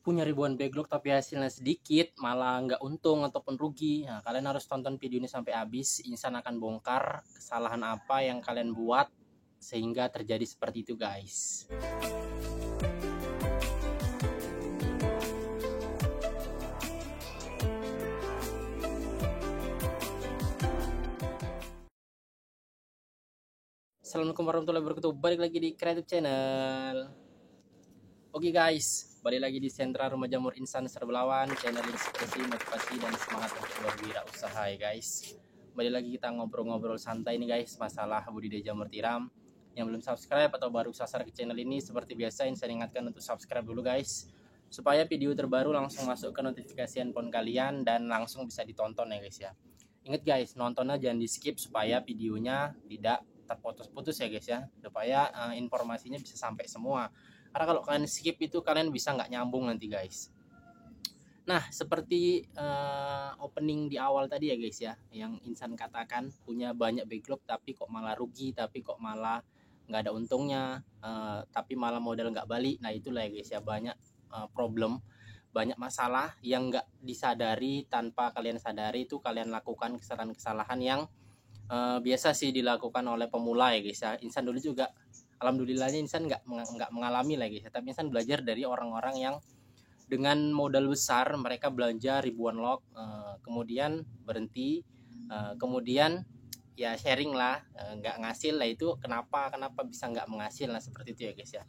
punya ribuan backlog tapi hasilnya sedikit, malah nggak untung ataupun rugi. Nah, kalian harus tonton video ini sampai habis. Insan akan bongkar kesalahan apa yang kalian buat sehingga terjadi seperti itu, guys. Assalamualaikum warahmatullahi wabarakatuh. Balik lagi di Creative Channel. Oke guys, balik lagi di Sentra Rumah Jamur Insan Serbelawan, channel inspirasi, motivasi, dan semangat untuk berwirausaha ya guys. Balik lagi kita ngobrol-ngobrol santai nih guys, masalah budidaya jamur tiram. Yang belum subscribe atau baru sasar ke channel ini, seperti biasa saya ingatkan untuk subscribe dulu guys, supaya video terbaru langsung masuk ke notifikasi handphone kalian dan langsung bisa ditonton ya guys ya. Ingat guys, nontonnya jangan di skip supaya videonya tidak terputus-putus ya guys ya, supaya informasinya bisa sampai semua. Karena kalau kalian skip itu kalian bisa nggak nyambung nanti guys. Nah, seperti opening di awal tadi ya guys ya, yang Insan katakan punya banyak backlog tapi kok malah rugi, tapi kok malah nggak ada untungnya, tapi malah modal nggak balik. Nah itulah ya guys ya, banyak problem, banyak masalah yang nggak disadari. Tanpa kalian sadari itu kalian lakukan kesalahan-kesalahan yang biasa sih dilakukan oleh pemula ya guys ya. Insan dulu juga alhamdulillahnya Insan nggak mengalami lagi ya, tapi Insan belajar dari orang-orang yang dengan modal besar mereka belanja ribuan log, kemudian berhenti, kemudian ya sharing lah, nggak ngasil lah. Itu kenapa bisa nggak menghasil, nah seperti itu ya guys ya.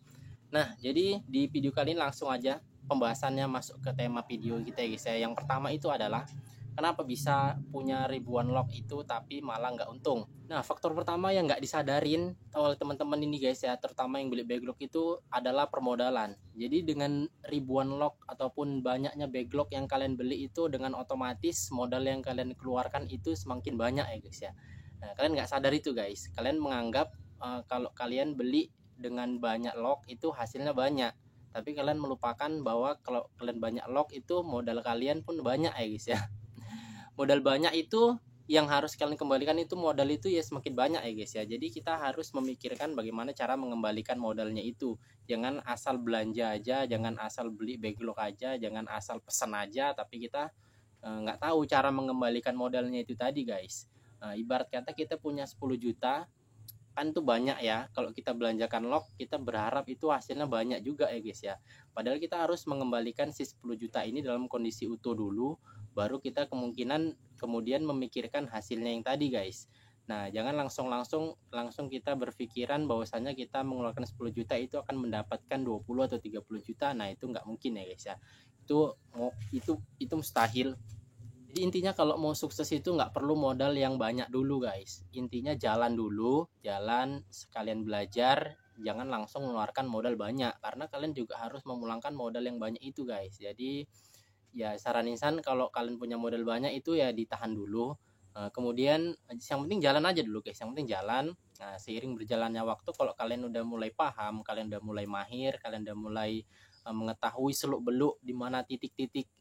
Nah jadi di video kali ini langsung aja pembahasannya masuk ke tema video kita ya guys ya. Yang pertama itu adalah kenapa bisa punya ribuan log itu tapi malah nggak untung. Nah faktor pertama yang nggak disadarin oleh teman-teman ini guys ya, terutama yang beli backlog itu adalah permodalan. Jadi dengan ribuan log ataupun banyaknya backlog yang kalian beli itu, dengan otomatis modal yang kalian keluarkan itu semakin banyak ya guys ya. Nah, kalian nggak sadar itu guys, kalian menganggap kalau kalian beli dengan banyak log itu hasilnya banyak, tapi kalian melupakan bahwa kalau kalian banyak log itu modal kalian pun banyak ya guys ya. Modal banyak itu yang harus kalian kembalikan itu modal itu ya semakin banyak ya guys ya. Jadi kita harus memikirkan bagaimana cara mengembalikan modalnya itu. Jangan asal belanja aja, jangan asal beli backlog aja, jangan asal pesan aja tapi kita nggak tahu cara mengembalikan modalnya itu tadi guys. Ibarat kata kita punya 10 juta kan tuh banyak ya, kalau kita belanjakan log kita berharap itu hasilnya banyak juga ya guys ya. Padahal kita harus mengembalikan si 10 juta ini dalam kondisi utuh dulu, baru kita kemudian memikirkan hasilnya yang tadi guys. Nah jangan langsung kita berpikiran bahwasanya kita mengeluarkan 10 juta itu akan mendapatkan 20 atau 30 juta. Nah itu nggak mungkin ya guys ya, itu mustahil. Jadi intinya kalau mau sukses itu nggak perlu modal yang banyak dulu guys. Intinya jalan dulu, jalan sekalian belajar, jangan langsung mengeluarkan modal banyak, karena kalian juga harus memulangkan modal yang banyak itu guys. Jadi ya saran Insan, kalau kalian punya modal banyak itu ya ditahan dulu. Kemudian yang penting jalan aja dulu guys, yang penting jalan. Nah, seiring berjalannya waktu, kalau kalian udah mulai paham, kalian udah mulai mahir, kalian udah mulai mengetahui seluk beluk di mana titik-titik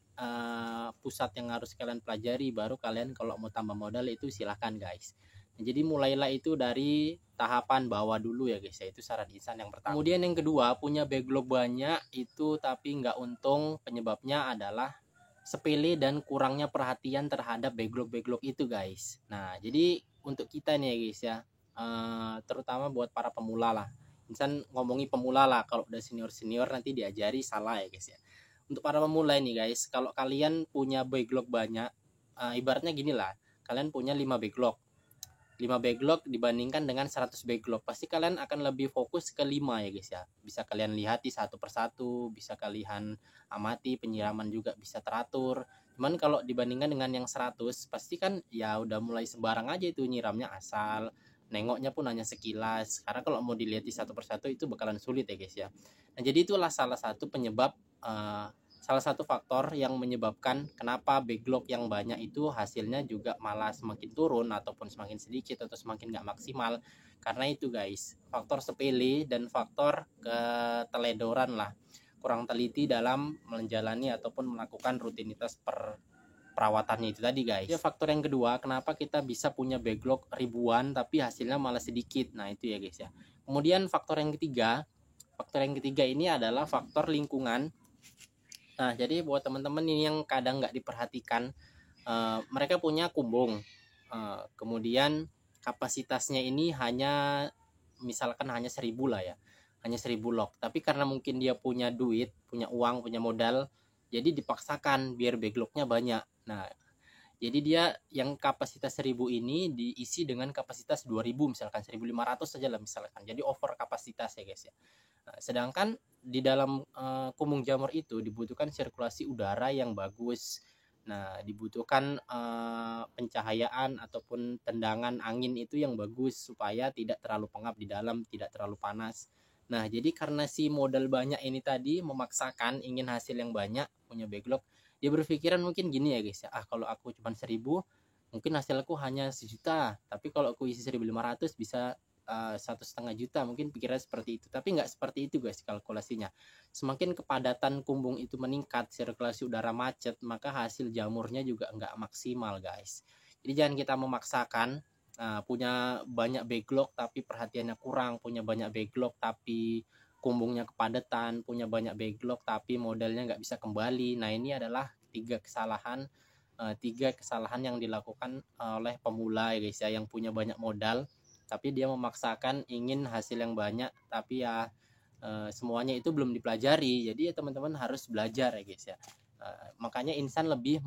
pusat yang harus kalian pelajari, baru kalian kalau mau tambah modal itu silahkan guys. Nah, jadi mulailah itu dari tahapan bawah dulu ya guys ya, itu saran Insan yang pertama. Kemudian yang kedua, punya backlog banyak itu tapi nggak untung, penyebabnya adalah sepele dan kurangnya perhatian terhadap backlog itu guys. Nah jadi untuk kita nih ya guys ya, terutama buat para pemula lah, Insan ngomongi pemula lah, kalau udah senior nanti diajari salah ya guys ya. Untuk para pemula ini guys, kalau kalian punya backlog banyak, ibaratnya gini lah, kalian punya 5 backlog dibandingkan dengan 100 backlog, pasti kalian akan lebih fokus ke 5 ya guys ya. Bisa kalian lihati satu persatu, bisa kalian amati, penyiraman juga bisa teratur. Cuman kalau dibandingkan dengan yang 100, pasti kan ya udah mulai sembarang aja itu nyiramnya, asal nengoknya pun hanya sekilas, karena kalau mau dilihat satu persatu itu bakalan sulit ya guys ya. Nah jadi itulah salah satu penyebab, salah satu faktor yang menyebabkan kenapa backlog yang banyak itu hasilnya juga malah semakin turun ataupun semakin sedikit atau semakin nggak maksimal. Karena itu guys, faktor sepele dan faktor keteledoran lah, kurang teliti dalam menjalani ataupun melakukan rutinitas perawatannya itu tadi guys. Ya, faktor yang kedua, kenapa kita bisa punya backlog ribuan tapi hasilnya malah sedikit. Nah itu ya guys ya. Kemudian faktor yang ketiga ini adalah faktor lingkungan. Nah, jadi buat teman-teman ini yang kadang nggak diperhatikan, mereka punya kumbung, kemudian kapasitasnya ini hanya misalkan hanya 1000 lah ya, hanya 1000 log. Tapi karena mungkin dia punya duit, punya uang, punya modal, jadi dipaksakan biar backlognya banyak. Nah, jadi dia yang kapasitas 1000 ini diisi dengan kapasitas 2000, misalkan 1500 saja lah misalkan. Jadi over kapasitas ya guys ya. Nah, sedangkan di dalam kumbung jamur itu dibutuhkan sirkulasi udara yang bagus. Nah, dibutuhkan pencahayaan ataupun tendangan angin itu yang bagus supaya tidak terlalu pengap di dalam, tidak terlalu panas. Nah, jadi karena si modal banyak ini tadi memaksakan ingin hasil yang banyak, punya backlog, dia berpikiran mungkin gini ya guys ya, kalau aku cuma 1000 mungkin hasilku hanya 1 juta, tapi kalau aku isi 1500 bisa 1,5 juta, mungkin pikirannya seperti itu. Tapi nggak seperti itu guys kalkulasinya. Semakin kepadatan kumbung itu meningkat, sirkulasi udara macet, maka hasil jamurnya juga nggak maksimal guys. Jadi jangan kita memaksakan punya banyak backlog tapi perhatiannya kurang, punya banyak backlog tapi kumbungnya kepadatan, punya banyak backlog tapi modalnya nggak bisa kembali. Nah, ini adalah tiga kesalahan yang dilakukan oleh pemula ya guys ya, yang punya banyak modal tapi dia memaksakan ingin hasil yang banyak, tapi ya semuanya itu belum dipelajari. Jadi ya teman-teman harus belajar ya guys ya. Makanya insan lebih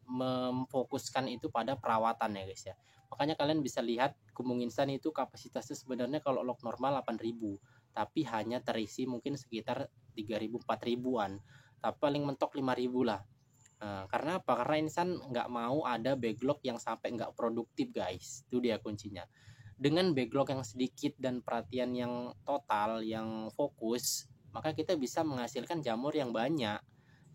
memfokuskan itu pada perawatan ya guys ya. Makanya kalian bisa lihat kumbung insan itu kapasitasnya sebenarnya kalau log normal 8000, tapi hanya terisi mungkin sekitar 3000 4000-an, tapi paling mentok 5000 lah. Karena apa? Karena insan nggak mau ada backlog yang sampai nggak produktif guys. Itu dia kuncinya. Dengan backlog yang sedikit dan perhatian yang total, yang fokus, maka kita bisa menghasilkan jamur yang banyak,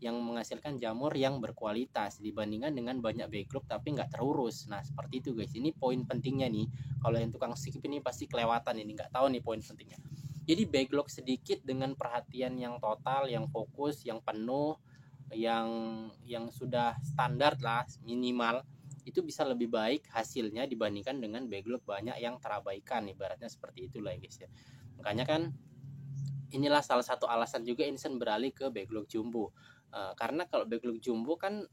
yang menghasilkan jamur yang berkualitas dibandingkan dengan banyak backlog tapi nggak terurus. Nah, seperti itu guys. Ini poin pentingnya nih. Kalau yang tukang skip ini pasti kelewatan ini, nggak tahu nih poin pentingnya. Jadi backlog sedikit dengan perhatian yang total, yang fokus, yang penuh, yang sudah standar lah minimal, itu bisa lebih baik hasilnya dibandingkan dengan backlog banyak yang terabaikan, ibaratnya seperti itulah ya guys ya. Makanya kan inilah salah satu alasan juga insan beralih ke backlog jumbo. Karena kalau backlog jumbo kan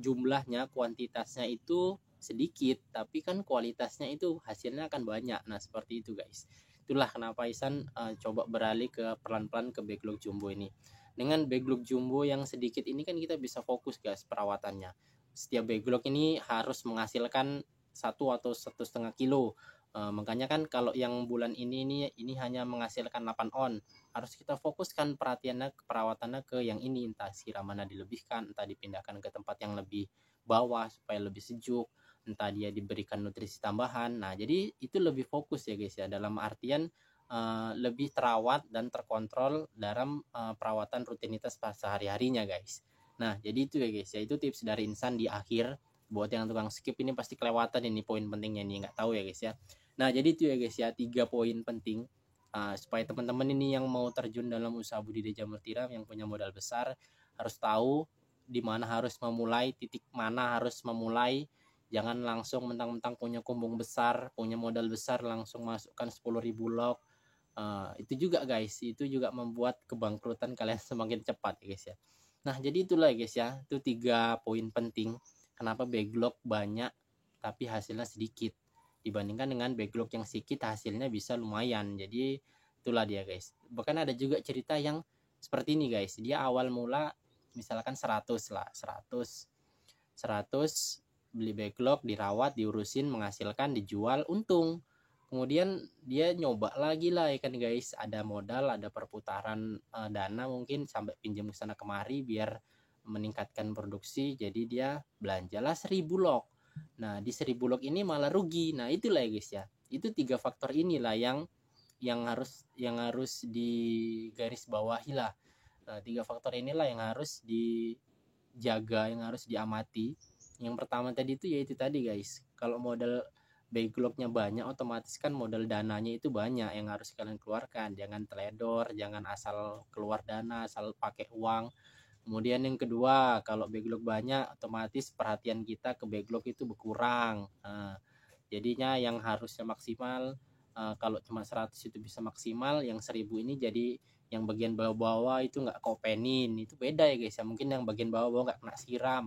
jumlahnya, kuantitasnya itu sedikit tapi kan kualitasnya itu hasilnya akan banyak. Nah, seperti itu guys. Itulah kenapa Isan coba beralih ke pelan-pelan ke backlog jumbo ini. Dengan backlog jumbo yang sedikit ini kan kita bisa fokus guys perawatannya. Setiap backlog ini harus menghasilkan 1 atau 1,5 kilo. Makanya kan kalau yang bulan ini hanya menghasilkan 8 on, harus kita fokuskan perhatiannya, perawatannya ke yang ini, entah siramannya dilebihkan, entah dipindahkan ke tempat yang lebih bawah supaya lebih sejuk, entah dia diberikan nutrisi tambahan. Nah, jadi itu lebih fokus ya guys ya, dalam artian lebih terawat dan terkontrol dalam perawatan rutinitas sehari-harinya guys. Nah, jadi itu ya guys ya, itu tips dari Insan di akhir. Buat yang tukang skip ini pasti kelewatan ini poin pentingnya nih, nggak tahu ya guys ya. Nah, jadi itu ya guys ya, 3 poin penting supaya teman-teman ini yang mau terjun dalam usaha budidaya jamur tiram, yang punya modal besar, harus tahu di mana harus memulai, titik mana harus memulai. Jangan langsung mentang-mentang punya kumbung besar, punya modal besar langsung masukkan 10.000 log. Itu juga guys, itu juga membuat kebangkrutan kalian semakin cepat ya guys ya. Nah, jadi itulah ya guys ya, itu 3 poin penting kenapa backlog banyak tapi hasilnya sedikit dibandingkan dengan backlog yang sedikit hasilnya bisa lumayan. Jadi itulah dia guys. Bahkan ada juga cerita yang seperti ini guys. Dia awal mula misalkan 100 lah, 100 beli backlog, dirawat, diurusin, menghasilkan, dijual, untung. Kemudian dia nyoba lagi lah ya kan guys, ada modal, ada perputaran dana mungkin sampai pinjam ke sana kemari biar meningkatkan produksi. Jadi dia belanjalah 1000 log. Nah, di 1000 log ini malah rugi. Nah, itulah ya guys ya. Itu 3 faktor inilah yang harus digaris bawahi lah. Nah, 3 faktor inilah yang harus dijaga, yang harus diamati. Yang pertama tadi itu yaitu tadi guys. Kalau modal backlognya banyak, otomatis kan modal dananya itu banyak yang harus kalian keluarkan. Jangan teledor, jangan asal keluar dana, asal pakai uang. Kemudian yang kedua, kalau backlog banyak, otomatis perhatian kita ke backlog itu berkurang. Jadinya yang harusnya maksimal, kalau cuma 100 itu bisa maksimal, yang 1000 ini jadi yang bagian bawah-bawah itu nggak kopenin, itu beda ya guys ya. Mungkin yang bagian bawah-bawah nggak kena siram,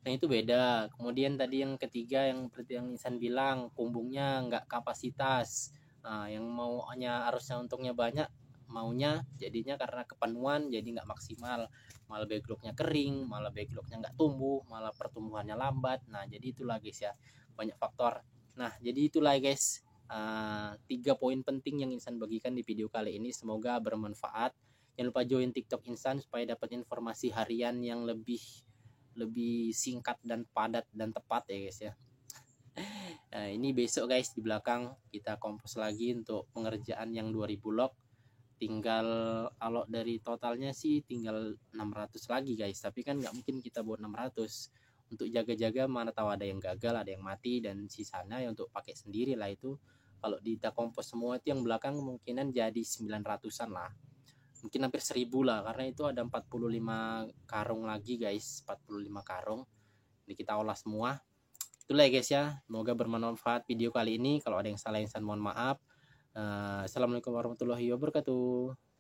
nah itu beda. Kemudian tadi yang ketiga yang seperti yang Insan bilang, pumbungnya nggak kapasitas. Nah, yang maunya harusnya untungnya banyak, maunya jadinya karena kepenuhan jadi nggak maksimal, malah backlognya kering, malah backlognya nggak tumbuh, malah pertumbuhannya lambat. Nah jadi itulah guys ya, banyak faktor. Nah jadi itulah guys, 3 poin penting yang Insan bagikan di video kali ini, semoga bermanfaat. Jangan lupa join TikTok Insan supaya dapat informasi harian yang lebih singkat dan padat dan tepat ya guys ya. Nah, ini besok guys di belakang kita kompos lagi untuk pengerjaan yang 2000 log. Tinggal kalau dari totalnya sih tinggal 600 lagi guys, tapi kan nggak mungkin kita buat 600 untuk jaga-jaga, mana tahu ada yang gagal, ada yang mati, dan sisanya ya untuk pakai sendiri lah. Itu kalau kita kompos semua itu yang belakang kemungkinan jadi 900-an lah, mungkin hampir 1000 lah, karena itu ada 45 karung lagi guys, 45 karung ini kita olah semua. Itulah ya guys ya, semoga bermanfaat video kali ini. Kalau ada yang salah Insan mohon maaf. Assalamualaikum warahmatullahi wabarakatuh.